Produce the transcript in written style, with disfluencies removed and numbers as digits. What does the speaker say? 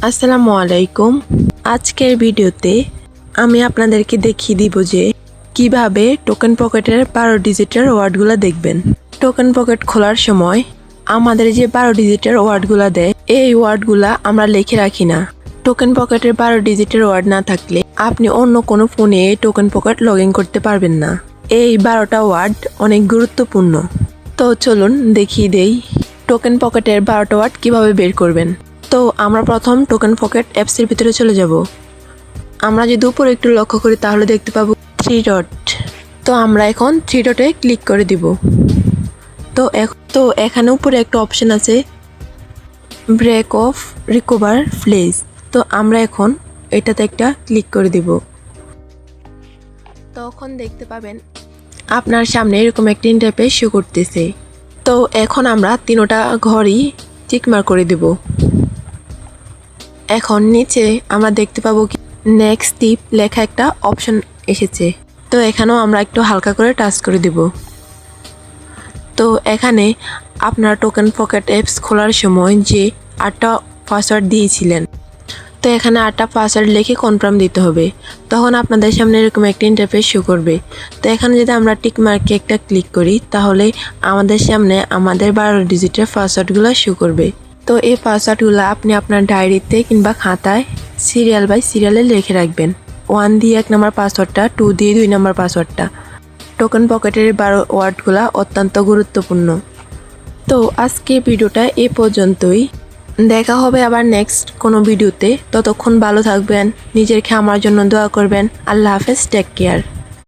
আসসালামু আলাইকুম। আজকের ভিডিওতে আমি আপনাদেরকে দেখিয়ে দিব যে কিভাবে টোকেন পকেটের 12 ডিজিটের ওয়ার্ডগুলো দেখবেন। টোকেন পকেট খোলার সময় আমাদের যে 12 ডিজিটের ওয়ার্ডগুলো দেয়, এই ওয়ার্ডগুলা আমরা লিখে রাখি না। টোকেন পকেটের 12 ডিজিটের ওয়ার্ড না থাকলে আপনি অন্য কোনো ফোনে এই টোকেন পকেট লগ ইন করতে পারবেন না। এই 12টা ওয়ার্ড অনেক গুরুত্বপূর্ণ। তো চলুন দেখিয়ে দেই টোকেন পকেটের 12টা ওয়ার্ড কিভাবে বের করবেন। তো আমরা প্রথম টোকেন পকেট অ্যাপসের ভিতরে চলে যাব। আমরা যদি উপরে একটু লক্ষ্য করি তাহলে দেখতে পাবো 3 ডট। তো আমরা এখন 3 ডটে ক্লিক করে দিব। তো এখানে উপরে একটা অপশন আছে ব্রেক অফ রিকভার ফ্লেজ। তো আমরা এখন এটাতে একটা ক্লিক করে দিব। তখন দেখতে পাবেন আপনার সামনে এরকম একটা ইন্টারফেস শো করতেছে। তো এখন আমরা তিনটা ঘরই টিকমার্ক করে দেব। এখন নিচে আমরা দেখতে পাবো কি নেক্সট টিপ লেখা একটা অপশন এসেছে। তো এখানেও আমরা একটু হালকা করে টাচ করে দেব। তো এখানে আপনার টোকেন পকেট অ্যাপস খোলার সময় যে 8টা পাসওয়ার্ড দিয়েছিলেন, তো এখানে 8টা পাসওয়ার্ড লিখে কনফার্ম দিতে হবে। তখন আপনাদের সামনে এরকম একটা ইন্টারফেস শো করবে। তো এখানে যদি আমরা টিক মার্কে একটা ক্লিক করি তাহলে আমাদের সামনে আমাদের 12 ডিজিটের পাসওয়ার্ডগুলো শো করবে। তো এই পাসওয়ার্ডগুলো আপনি আপনার ডায়েরিতে কিংবা খাতায় সিরিয়াল বাই সিরিয়ালে লিখে রাখবেন। 1 দিয়ে 1 নম্বর পাসওয়ার্ডটা, 2 দিয়ে 2 নম্বর পাসওয়ার্ডটা। টোকেন পকেটের 12 ওয়ার্ডগুলো অত্যন্ত গুরুত্বপূর্ণ। তো আজকে ভিডিওটা এ পর্যন্তই। দেখা হবে আবার নেক্সট কোনো ভিডিওতে। ততক্ষণ ভালো থাকবেন, নিজের খেয়ে আমার জন্য দোয়া করবেন। আল্লাহ হাফেজ, টেক কেয়ার।